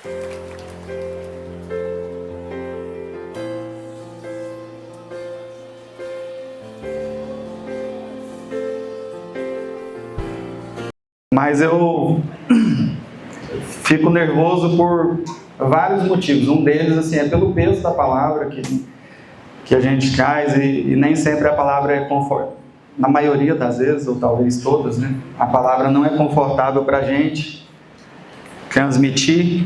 Mas eu fico nervoso por vários motivos. Um deles, assim, é pelo peso da palavra que a gente traz e nem sempre a palavra é confortável. Na maioria das vezes, ou talvez todas, né? A palavra não é confortável para a gente transmitir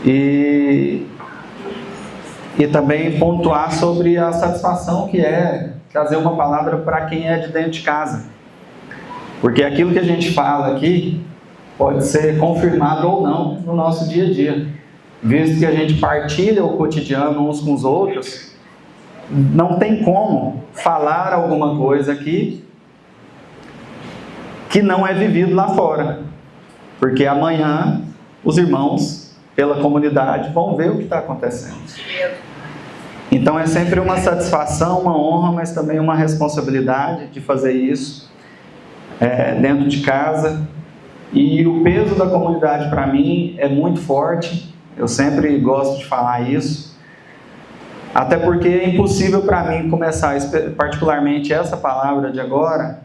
e também pontuar sobre a satisfação que é trazer uma palavra para quem é de dentro de casa. Porque aquilo que a gente fala aqui pode ser confirmado ou não no nosso dia a dia. Visto que a gente partilha o cotidiano uns com os outros, não tem como falar alguma coisa aqui que não é vivido lá fora. Porque amanhã os irmãos, pela comunidade, vão ver o que está acontecendo. Então é sempre uma satisfação, uma honra, mas também uma responsabilidade de fazer isso dentro de casa. E o peso da comunidade para mim é muito forte. Eu sempre gosto de falar isso. Até porque é impossível para mim começar, particularmente essa palavra de agora,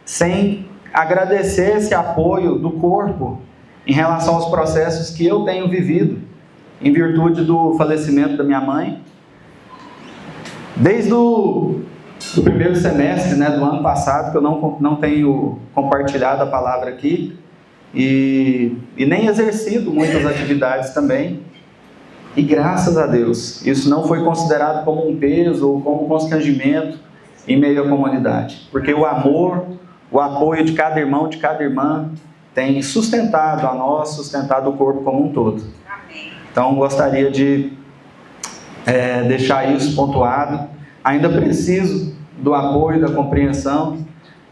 sem agradecer esse apoio do corpo em relação aos processos que eu tenho vivido, em virtude do falecimento da minha mãe. Desde o primeiro semestre, né, do ano passado, que eu não tenho compartilhado a palavra aqui, e nem exercido muitas atividades também. E graças a Deus, isso não foi considerado como um peso ou como um constrangimento em meio à comunidade. Porque o amor, o apoio de cada irmão, de cada irmã, tem sustentado a nós, sustentado o corpo como um todo. Então, gostaria de deixar isso pontuado. Ainda preciso do apoio, da compreensão.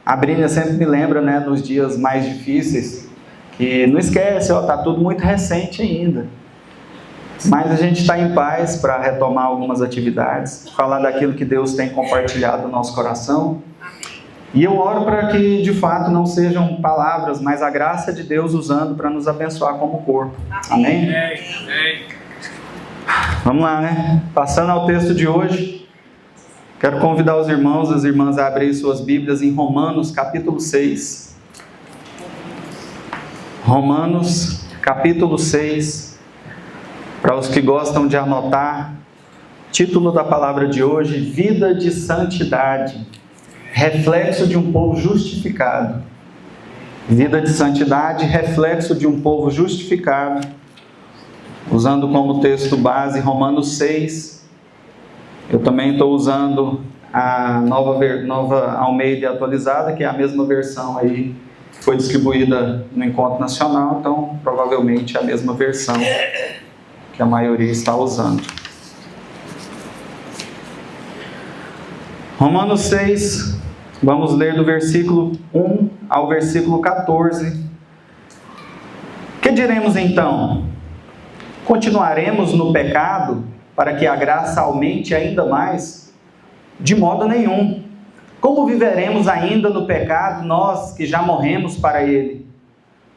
A Brínia sempre me lembra, né, nos dias mais difíceis, que não esquece, está tudo muito recente ainda. Mas a gente está em paz para retomar algumas atividades, falar daquilo que Deus tem compartilhado no nosso coração. E eu oro para que, de fato, não sejam palavras, mas a graça de Deus usando para nos abençoar como corpo. Amém? Vamos lá, né? Passando ao texto de hoje, quero convidar os irmãos e as irmãs a abrir suas Bíblias em Romanos, capítulo 6. Romanos, capítulo 6. Para os que gostam de anotar, título da palavra de hoje: Vida de Santidade, reflexo de um povo justificado. Vida de santidade, reflexo de um povo justificado. Usando como texto base Romanos 6. Eu também estou usando a nova Almeida atualizada, que é a mesma versão aí que foi distribuída no Encontro Nacional, então provavelmente é a mesma versão que a maioria está usando. Romanos 6, vamos ler do versículo 1 ao versículo 14. Que diremos então? Continuaremos no pecado para que a graça aumente ainda mais? De modo nenhum. Como viveremos ainda no pecado, nós que já morremos para ele?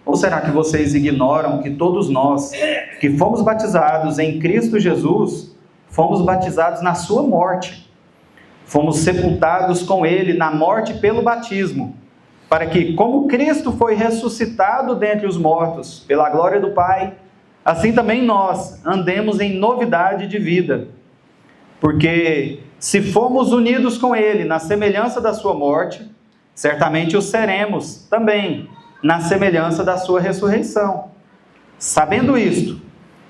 Ou será que vocês ignoram que todos nós, que fomos batizados em Cristo Jesus, fomos batizados na sua morte? Fomos sepultados com ele na morte pelo batismo, para que, como Cristo foi ressuscitado dentre os mortos, pela glória do Pai, assim também nós andemos em novidade de vida. Porque se formos unidos com ele na semelhança da sua morte, certamente o seremos também na semelhança da sua ressurreição. Sabendo isto,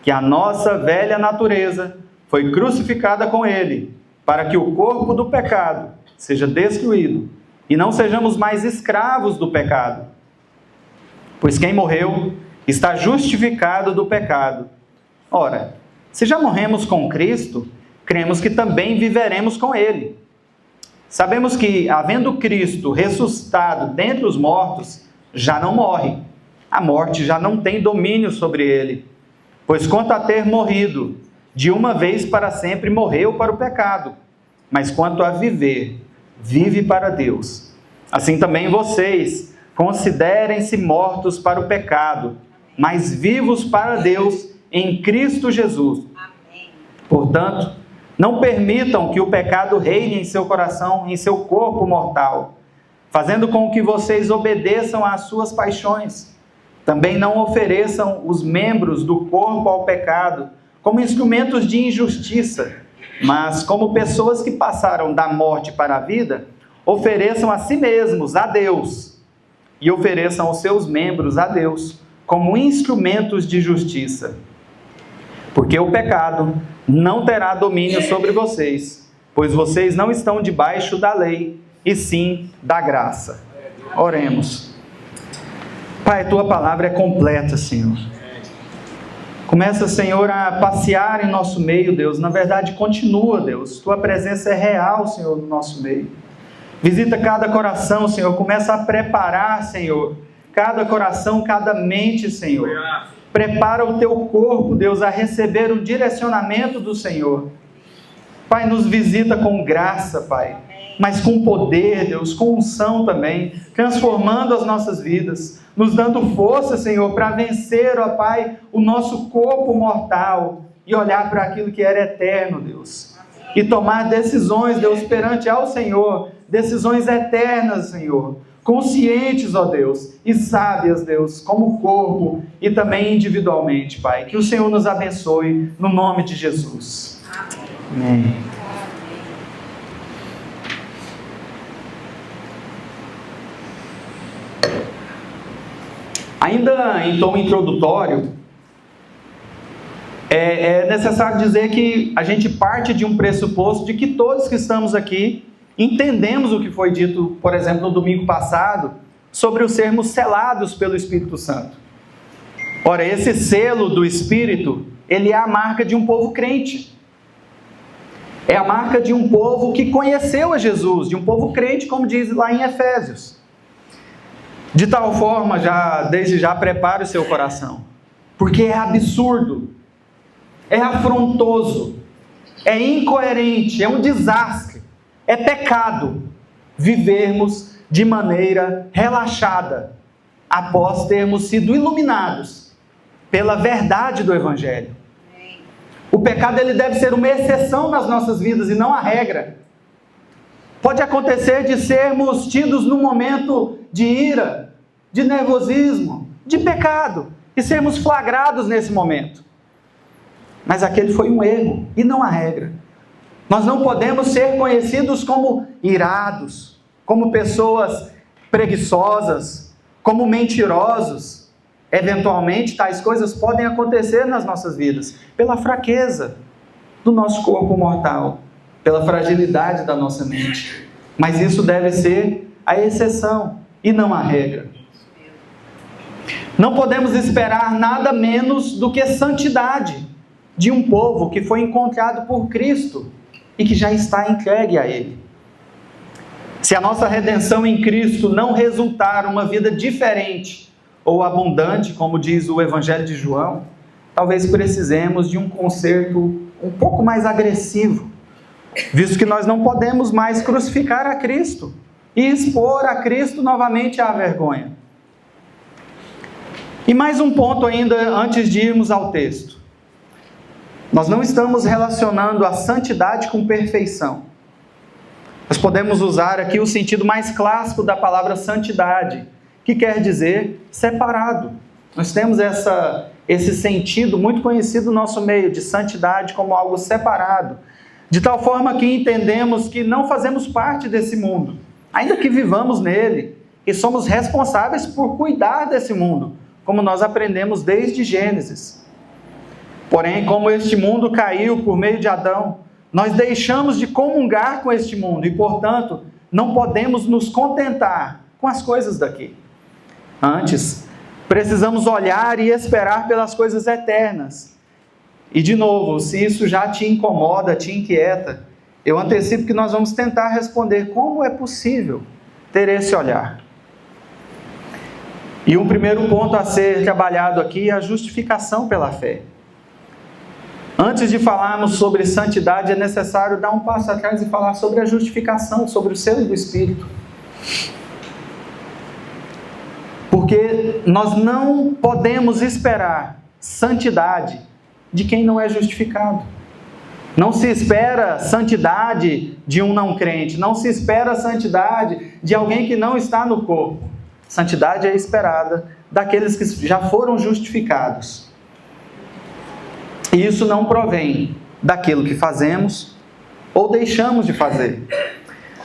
que a nossa velha natureza foi crucificada com ele, para que o corpo do pecado seja destruído, e não sejamos mais escravos do pecado. Pois quem morreu está justificado do pecado. Ora, se já morremos com Cristo, cremos que também viveremos com ele. Sabemos que, havendo Cristo ressuscitado dentre os mortos, já não morre. A morte já não tem domínio sobre ele. Pois quanto a ter morrido, de uma vez para sempre morreu para o pecado. Mas quanto a viver, vive para Deus. Assim também vocês, considerem-se mortos para o pecado, mas vivos para Deus em Cristo Jesus. Amém. Portanto, não permitam que o pecado reine em seu coração, em seu corpo mortal, fazendo com que vocês obedeçam às suas paixões. Também não ofereçam os membros do corpo ao pecado como instrumentos de injustiça, mas como pessoas que passaram da morte para a vida, ofereçam a si mesmos a Deus e ofereçam os seus membros a Deus como instrumentos de justiça. Porque o pecado não terá domínio sobre vocês, pois vocês não estão debaixo da lei, e sim da graça. Oremos. Pai, Tua palavra é completa, Senhor. Começa, Senhor, a passear em nosso meio, Deus. Na verdade, continua, Deus. Tua presença é real, Senhor, no nosso meio. Visita cada coração, Senhor. Começa a preparar, Senhor, cada coração, cada mente, Senhor. Prepara o Teu corpo, Deus, a receber o direcionamento do Senhor. Pai, nos visita com graça, Pai, mas com poder, Deus, com unção também, transformando as nossas vidas, nos dando força, Senhor, para vencer, ó Pai, o nosso corpo mortal e olhar para aquilo que era eterno, Deus. E tomar decisões, Deus, perante ao Senhor, decisões eternas, Senhor, conscientes, ó Deus, e sábias, Deus, como corpo e também individualmente, Pai. Que o Senhor nos abençoe, no nome de Jesus. Amém. Ainda em tom introdutório, é necessário dizer que a gente parte de um pressuposto de que todos que estamos aqui entendemos o que foi dito, por exemplo, no domingo passado, sobre os sermos selados pelo Espírito Santo. Ora, esse selo do Espírito, ele é a marca de um povo crente. É a marca de um povo que conheceu a Jesus, de um povo crente, como diz lá em Efésios. De tal forma, desde já prepare o seu coração, porque é absurdo, é afrontoso, é incoerente, é um desastre, é pecado vivermos de maneira relaxada, após termos sido iluminados pela verdade do Evangelho. O pecado, ele deve ser uma exceção nas nossas vidas e não a regra. Pode acontecer de sermos tidos num momento de ira, de nervosismo, de pecado, e sermos flagrados nesse momento. Mas aquele foi um erro e não a regra. Nós não podemos ser conhecidos como irados, como pessoas preguiçosas, como mentirosos. Eventualmente, tais coisas podem acontecer nas nossas vidas, pela fraqueza do nosso corpo mortal, pela fragilidade da nossa mente. Mas isso deve ser a exceção e não a regra. Não podemos esperar nada menos do que santidade de um povo que foi encontrado por Cristo e que já está entregue a Ele. Se a nossa redenção em Cristo não resultar uma vida diferente ou abundante, como diz o Evangelho de João, talvez precisemos de um conserto um pouco mais agressivo, visto que nós não podemos mais crucificar a Cristo e expor a Cristo novamente à vergonha. E mais um ponto ainda antes de irmos ao texto. Nós não estamos relacionando a santidade com perfeição. Nós podemos usar aqui o sentido mais clássico da palavra santidade, que quer dizer separado. Nós temos esse sentido muito conhecido no nosso meio, de santidade como algo separado, de tal forma que entendemos que não fazemos parte desse mundo, ainda que vivamos nele, e somos responsáveis por cuidar desse mundo, como nós aprendemos desde Gênesis. Porém, como este mundo caiu por meio de Adão, nós deixamos de comungar com este mundo e, portanto, não podemos nos contentar com as coisas daqui. Antes, precisamos olhar e esperar pelas coisas eternas. E, de novo, se isso já te incomoda, te inquieta, eu antecipo que nós vamos tentar responder como é possível ter esse olhar. E um primeiro ponto a ser trabalhado aqui é a justificação pela fé. Antes de falarmos sobre santidade, é necessário dar um passo atrás e falar sobre a justificação, sobre o selo do Espírito. Porque nós não podemos esperar santidade de quem não é justificado. Não se espera santidade de um não crente, não se espera santidade de alguém que não está no corpo. Santidade é esperada daqueles que já foram justificados. E isso não provém daquilo que fazemos ou deixamos de fazer.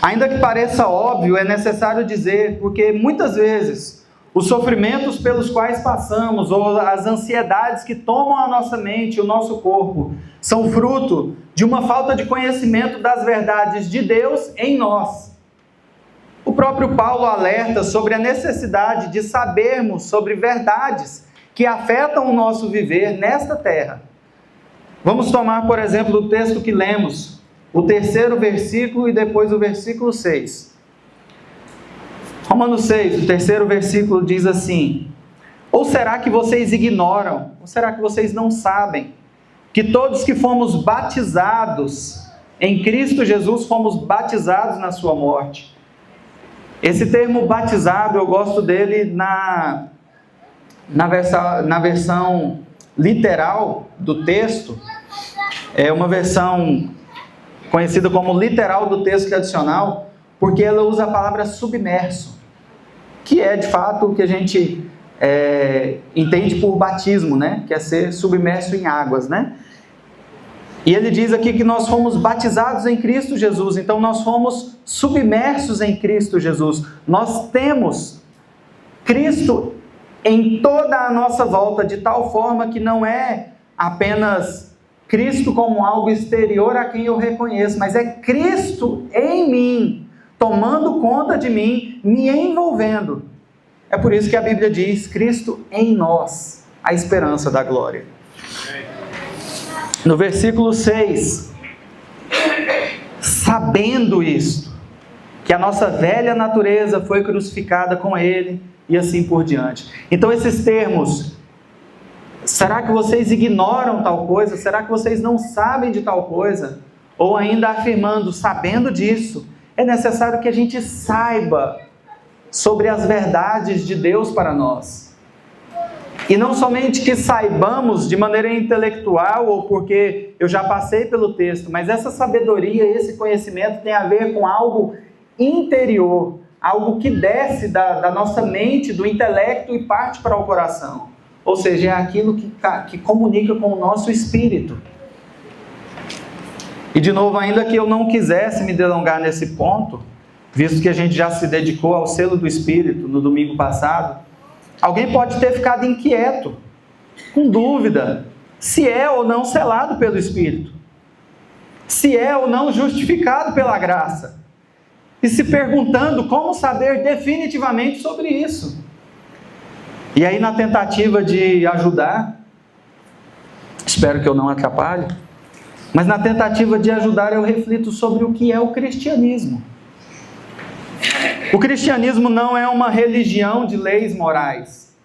Ainda que pareça óbvio, é necessário dizer, porque muitas vezes os sofrimentos pelos quais passamos ou as ansiedades que tomam a nossa mente e o nosso corpo são fruto de uma falta de conhecimento das verdades de Deus em nós. O próprio Paulo alerta sobre a necessidade de sabermos sobre verdades que afetam o nosso viver nesta terra. Vamos tomar, por exemplo, o texto que lemos, o 3º versículo e depois o versículo 6. Romanos 6, o 3º versículo diz assim: ou será que vocês ignoram, ou será que vocês não sabem, que todos que fomos batizados em Cristo Jesus, fomos batizados na sua morte? Esse termo batizado, eu gosto dele na versão literal do texto. É uma versão conhecida como literal do texto tradicional, porque ela usa a palavra submerso, que é de fato o que a gente entende por batismo, né? Que é ser submerso em águas, né? E ele diz aqui que nós fomos batizados em Cristo Jesus, então nós fomos submersos em Cristo Jesus. Nós temos Cristo em toda a nossa volta, de tal forma que não é apenas Cristo como algo exterior a quem eu reconheço, mas é Cristo em mim, tomando conta de mim, me envolvendo. É por isso que a Bíblia diz: Cristo em nós, a esperança da glória. No versículo 6, sabendo isto, que a nossa velha natureza foi crucificada com Ele, e assim por diante. Então esses termos, será que vocês ignoram tal coisa? Será que vocês não sabem de tal coisa? Ou ainda afirmando, sabendo disso, é necessário que a gente saiba sobre as verdades de Deus para nós. E não somente que saibamos de maneira intelectual ou porque eu já passei pelo texto, mas essa sabedoria, esse conhecimento tem a ver com algo interior, algo que desce da nossa mente, do intelecto e parte para o coração. Ou seja, é aquilo que comunica com o nosso espírito. E de novo, ainda que eu não quisesse me delongar nesse ponto, visto que a gente já se dedicou ao selo do Espírito no domingo passado, alguém pode ter ficado inquieto, com dúvida, se é ou não selado pelo Espírito, se é ou não justificado pela graça, e se perguntando como saber definitivamente sobre isso. E aí, na tentativa de ajudar, espero que eu não atrapalhe, mas na tentativa de ajudar eu reflito sobre o que é o cristianismo. O cristianismo não é uma religião de leis morais,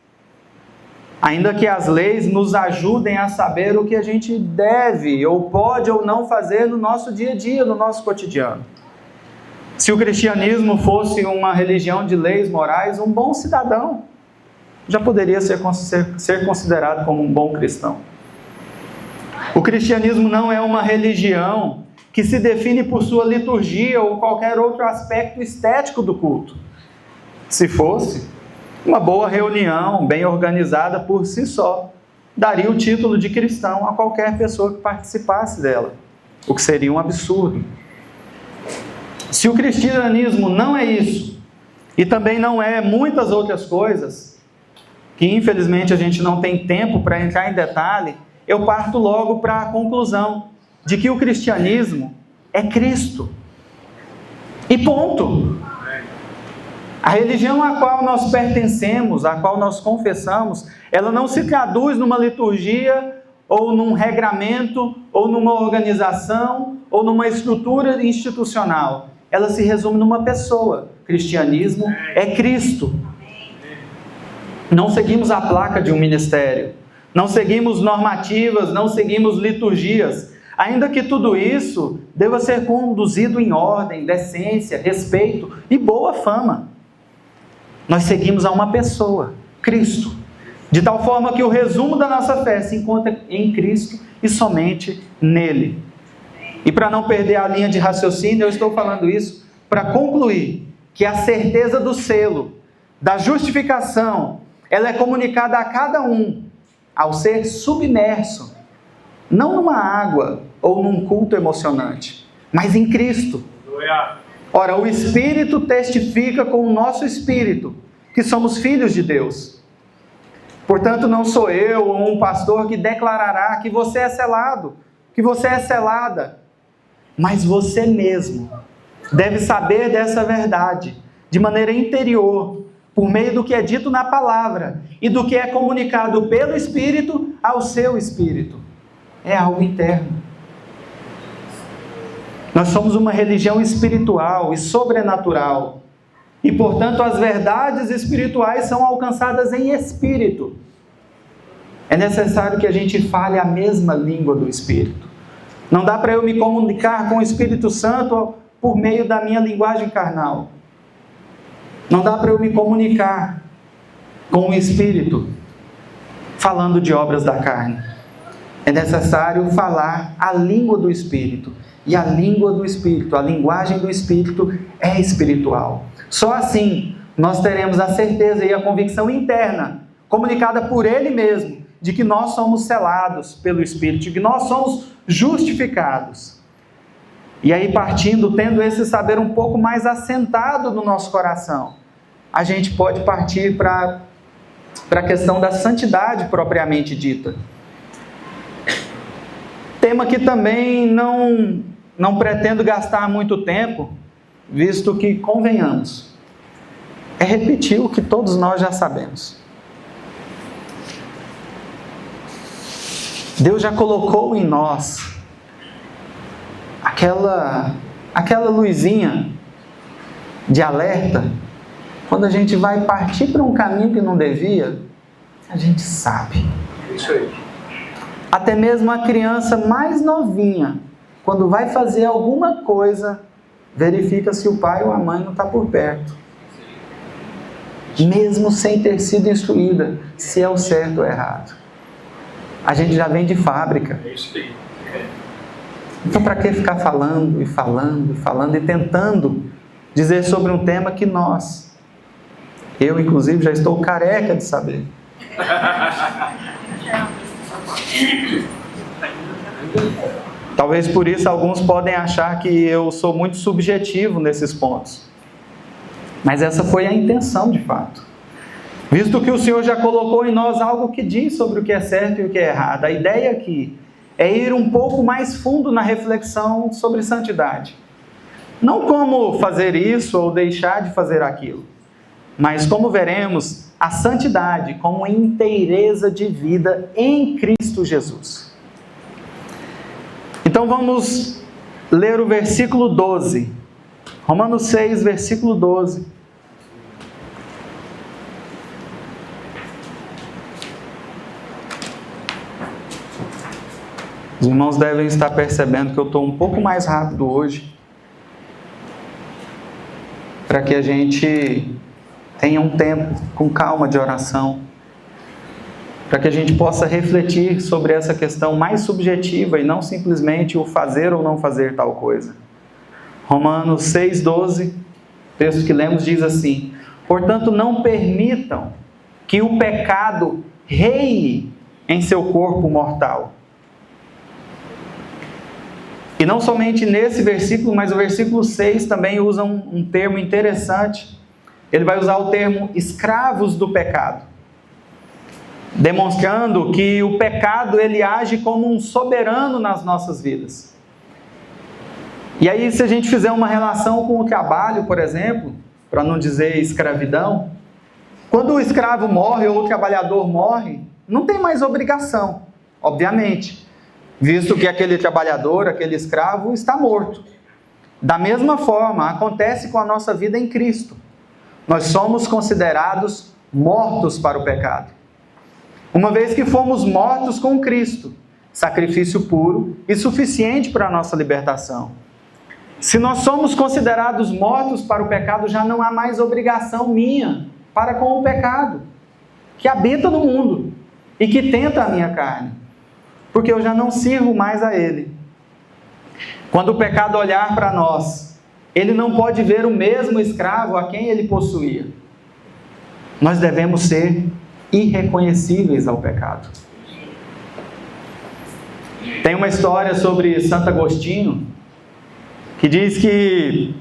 ainda que as leis nos ajudem a saber o que a gente deve ou pode ou não fazer no nosso dia a dia, no nosso cotidiano. Se o cristianismo fosse uma religião de leis morais, um bom cidadão já poderia ser considerado como um bom cristão. O cristianismo não é uma religião que se define por sua liturgia ou qualquer outro aspecto estético do culto. Se fosse, uma boa reunião, bem organizada por si só, daria o título de cristão a qualquer pessoa que participasse dela, o que seria um absurdo. Se o cristianismo não é isso, e também não é muitas outras coisas, que infelizmente a gente não tem tempo para entrar em detalhe, eu parto logo para a conclusão de que o cristianismo é Cristo. E ponto. A religião a qual nós pertencemos, a qual nós confessamos, ela não se traduz numa liturgia, ou num regramento, ou numa organização, ou numa estrutura institucional. Ela se resume numa pessoa. Cristianismo é Cristo. Não seguimos a placa de um ministério, não seguimos normativas, não seguimos liturgias, ainda que tudo isso deva ser conduzido em ordem, decência, respeito e boa fama. Nós seguimos a uma pessoa, Cristo, De tal forma que o resumo da nossa fé se encontra em Cristo e somente nele. E para não perder a linha de raciocínio, eu estou falando isso para concluir que a certeza do selo, da justificação, ela é comunicada a cada um ao ser submerso, não numa água ou num culto emocionante, mas em Cristo. Ora, o Espírito testifica com o nosso espírito que somos filhos de Deus. Portanto, não sou eu ou um pastor que declarará que você é selado, que você é selada, mas você mesmo deve saber dessa verdade de maneira interior, por meio do que é dito na palavra e do que é comunicado pelo Espírito ao seu espírito. É algo interno. Nós somos uma religião espiritual e sobrenatural. E, portanto, as verdades espirituais são alcançadas em espírito. É necessário que a gente fale a mesma língua do Espírito. Não dá para eu me comunicar com o Espírito Santo por meio da minha linguagem carnal. Não dá para eu me comunicar com o Espírito falando de obras da carne. É necessário falar a língua do Espírito. E a língua do Espírito, a linguagem do Espírito é espiritual. Só assim nós teremos a certeza e a convicção interna, comunicada por Ele mesmo, de que nós somos selados pelo Espírito, de que nós somos justificados. E aí, partindo, tendo esse saber um pouco mais assentado no nosso coração, a gente pode partir para a questão da santidade propriamente dita. Tema que também não pretendo gastar muito tempo, visto que, convenhamos, é repetir o que todos nós já sabemos. Deus já colocou em nós aquela luzinha de alerta. Quando a gente vai partir para um caminho que não devia, a gente sabe. Isso aí. Até mesmo a criança mais novinha, quando vai fazer alguma coisa, verifica se o pai ou a mãe não está por perto. Mesmo sem ter sido instruída se é o certo ou errado. A gente já vem de fábrica. É isso aí. Então, para que ficar falando e tentando dizer sobre um tema que eu inclusive já estou careca de saber. Talvez por isso alguns podem achar que eu sou muito subjetivo nesses pontos. Mas essa foi a intenção de fato. Visto que o Senhor já colocou em nós algo que diz sobre o que é certo e o que é errado. A ideia aqui é ir um pouco mais fundo na reflexão sobre santidade. Não como fazer isso ou deixar de fazer aquilo, mas como veremos a santidade como inteireza de vida em Cristo Jesus. Então vamos ler o versículo 12. Romanos 6, versículo 12. Os irmãos devem estar percebendo que eu estou um pouco mais rápido hoje, para que a gente tenha um tempo com calma de oração, para que a gente possa refletir sobre essa questão mais subjetiva e não simplesmente o fazer ou não fazer tal coisa. Romanos 6,12, texto que lemos, diz assim: portanto, não permitam que o pecado reine em seu corpo mortal. E não somente nesse versículo, mas o versículo 6 também usa um termo interessante. Ele vai usar o termo escravos do pecado, demonstrando que o pecado ele age como um soberano nas nossas vidas. E aí, se a gente fizer uma relação com o trabalho, por exemplo, para não dizer escravidão, quando o escravo morre ou o trabalhador morre, não tem mais obrigação, obviamente, visto que aquele trabalhador, aquele escravo está morto. Da mesma forma, acontece com a nossa vida em Cristo. Nós somos considerados mortos para o pecado. Uma vez que fomos mortos com Cristo, sacrifício puro e suficiente para a nossa libertação. Se nós somos considerados mortos para o pecado, já não há mais obrigação minha para com o pecado. que habita no mundo e que tenta a minha carne, porque eu já não sirvo mais a ele. Quando o pecado olhar para nós, ele não pode ver o mesmo escravo a quem ele possuía. Nós devemos ser irreconhecíveis ao pecado. Tem uma história sobre Santo Agostinho, que diz que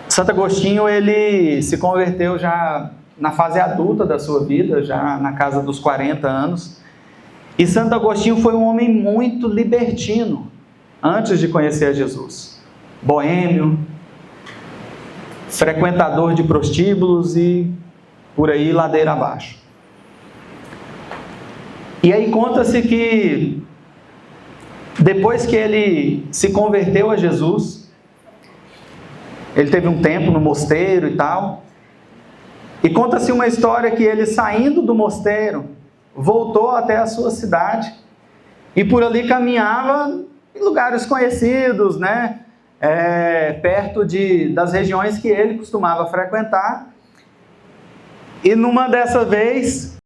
Santo Agostinho, ele se converteu já na fase adulta da sua vida, já na casa dos 40 anos. E Santo Agostinho foi um homem muito libertino antes de conhecer Jesus. Boêmio, frequentador de prostíbulos e por aí ladeira abaixo. E aí conta-se que depois que ele se converteu a Jesus, ele teve um tempo no mosteiro e tal, e conta-se uma história que ele, saindo do mosteiro, voltou até a sua cidade e por ali caminhava em lugares conhecidos, né? Perto das regiões que ele costumava frequentar. E numa dessa vez,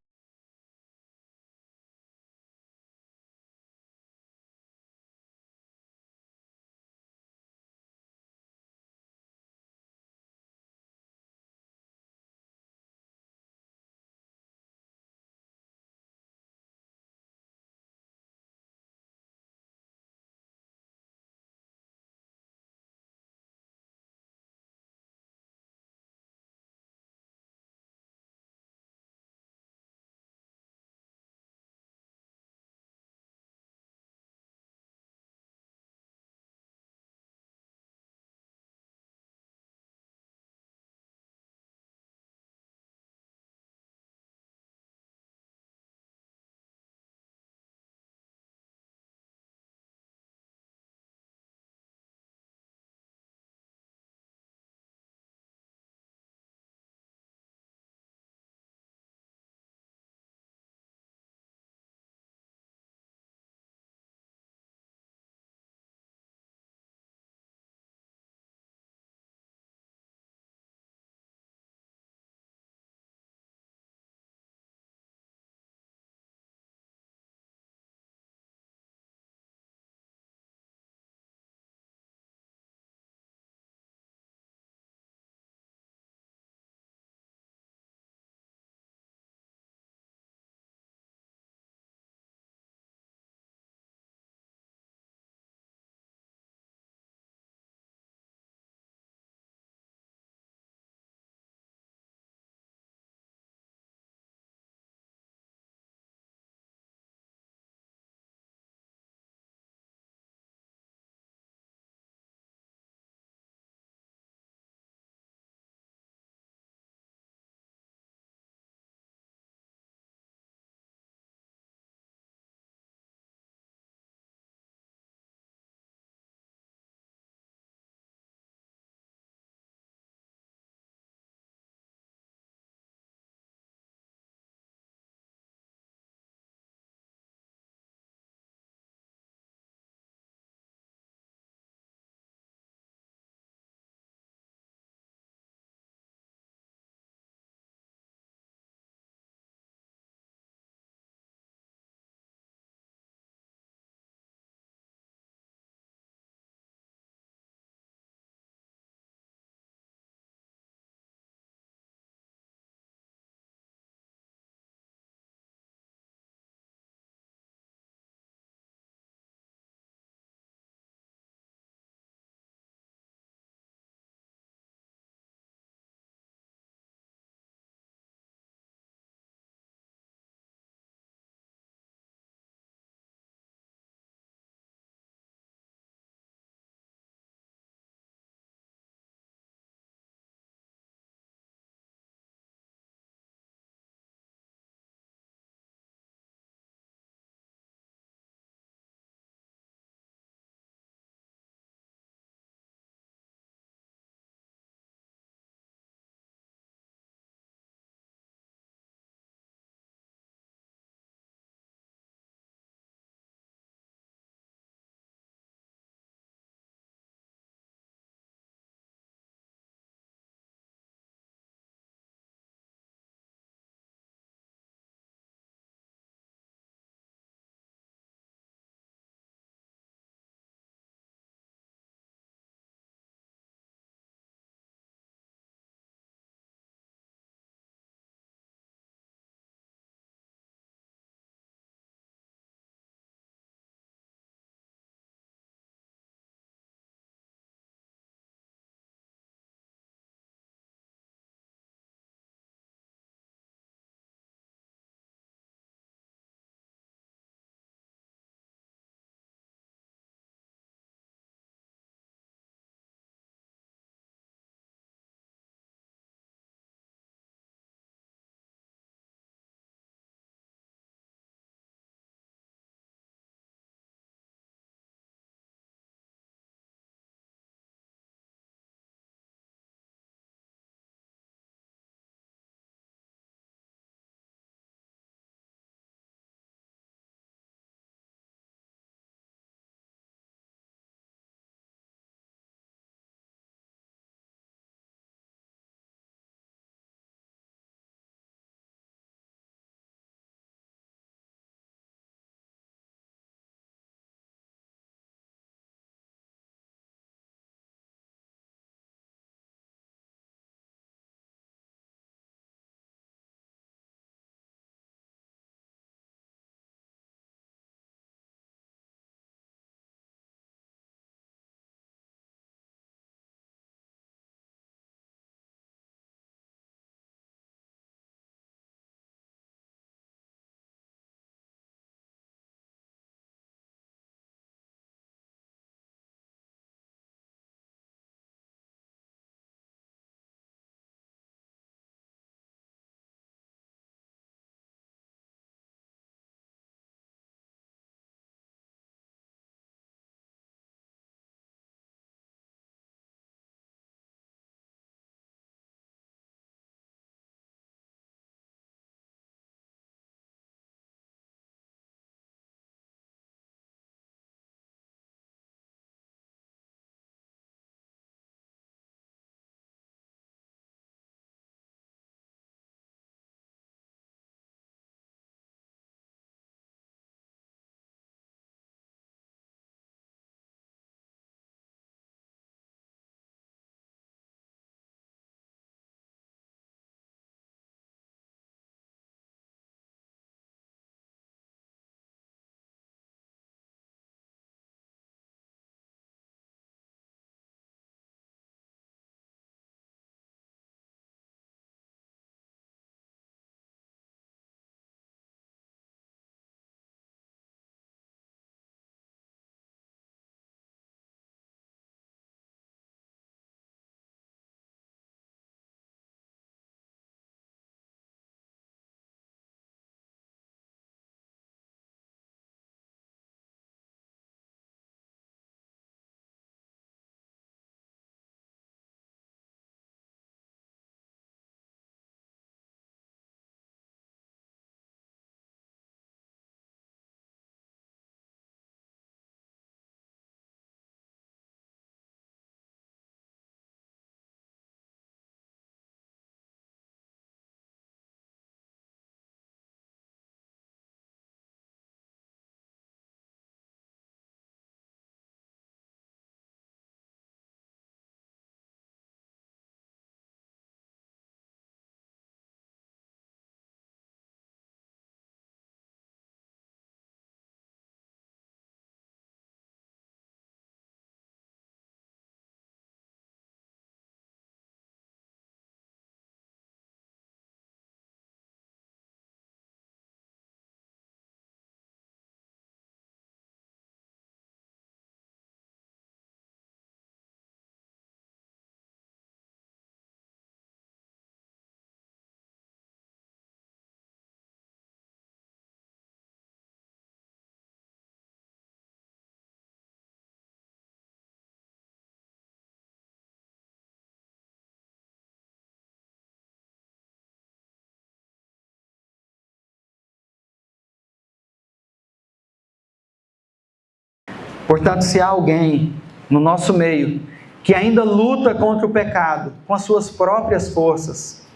Portanto, se há alguém no nosso meio que ainda luta contra o pecado com as suas próprias forças,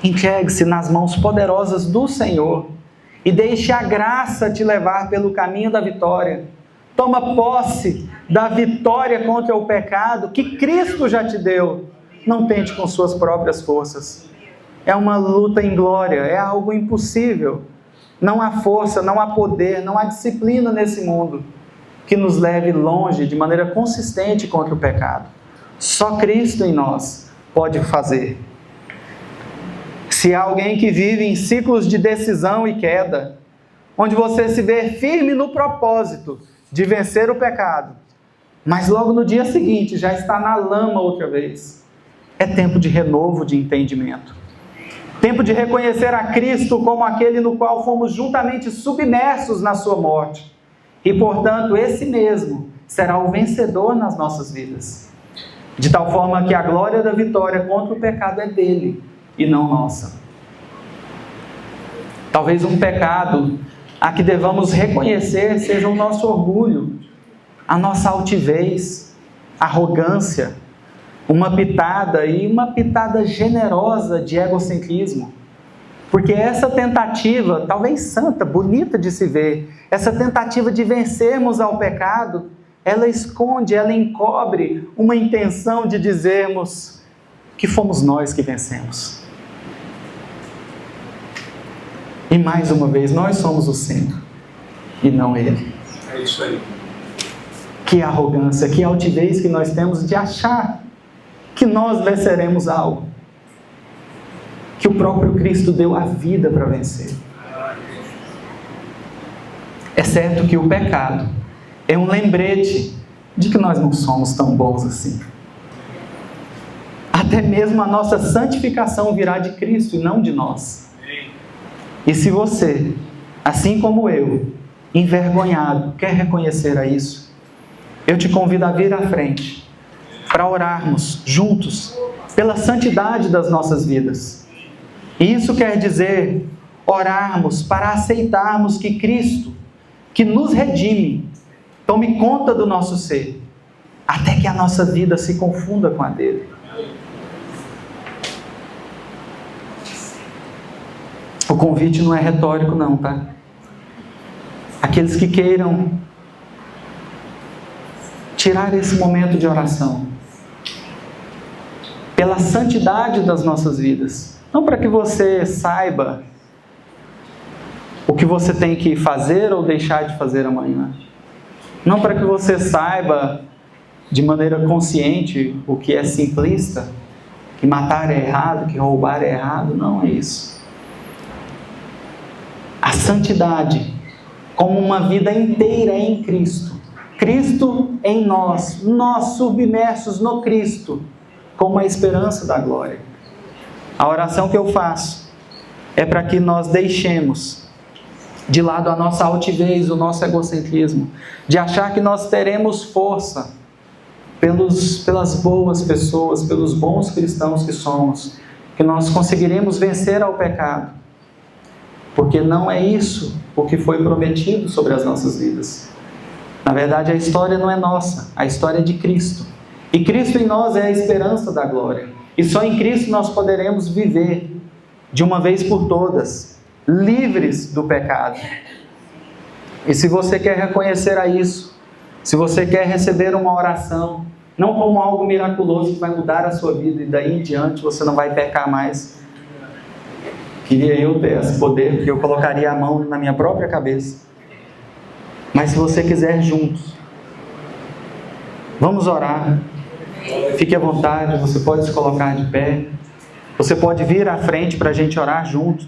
entregue-se nas mãos poderosas do Senhor e deixe a graça te levar pelo caminho da vitória. Toma posse da vitória contra o pecado que Cristo já te deu. Não tente com suas próprias forças. É uma luta em glória, é algo impossível. Não há força, não há poder, não há disciplina nesse mundo que nos leve longe de maneira consistente contra o pecado. Só Cristo em nós pode fazer. Se há alguém que vive em ciclos de decisão e queda, onde você se vê firme no propósito de vencer o pecado, mas logo no dia seguinte já está na lama outra vez, é tempo de renovo de entendimento. Tempo de reconhecer a Cristo como aquele no qual fomos juntamente submersos na sua morte. E, portanto, esse mesmo será o vencedor nas nossas vidas. De tal forma que a glória da vitória contra o pecado é dele e não nossa. Talvez um pecado a que devamos reconhecer seja o nosso orgulho, a nossa altivez, arrogância, uma pitada generosa de egocentrismo. Porque essa tentativa, talvez santa, bonita de se ver, essa tentativa de vencermos ao pecado, ela esconde, ela encobre uma intenção de dizermos que fomos nós que vencemos. E mais uma vez, nós somos o centro e não ele. É isso aí. Que arrogância, que altivez que nós temos de achar que nós venceremos algo que o próprio Cristo deu a vida para vencer. É certo que o pecado é um lembrete de que nós não somos tão bons assim. Até mesmo a nossa santificação virá de Cristo e não de nós. E se você, assim como eu, envergonhado, quer reconhecer a isso, eu te convido a vir à frente para orarmos juntos pela santidade das nossas vidas. E isso quer dizer orarmos para aceitarmos que Cristo, que nos redime, tome conta do nosso ser, até que a nossa vida se confunda com a dele. O convite não é retórico não, tá? Aqueles que queiram tirar esse momento de oração pela santidade das nossas vidas, não para que você saiba o que você tem que fazer ou deixar de fazer amanhã, não para que você saiba de maneira consciente o que é simplista, que matar é errado, que roubar é errado, não é isso. A santidade como uma vida inteira em Cristo, Cristo em nós, nós submersos no Cristo, como a esperança da glória. A oração que eu faço é para que nós deixemos de lado a nossa altivez, o nosso egocentrismo, de achar que nós teremos força pelas boas pessoas, pelos bons cristãos que somos, que nós conseguiremos vencer ao pecado, porque não é isso o que foi prometido sobre as nossas vidas. Na verdade, a história não é nossa, a história é de Cristo. E Cristo em nós é a esperança da glória. E só em Cristo nós poderemos viver, de uma vez por todas, livres do pecado. E se você quer reconhecer a isso, se você quer receber uma oração, não como algo miraculoso que vai mudar a sua vida e daí em diante você não vai pecar mais. Queria eu ter esse poder, porque eu colocaria a mão na minha própria cabeça. Mas se você quiser juntos, vamos orar. Fique à vontade, você pode se colocar de pé. Você pode vir à frente para a gente orar junto.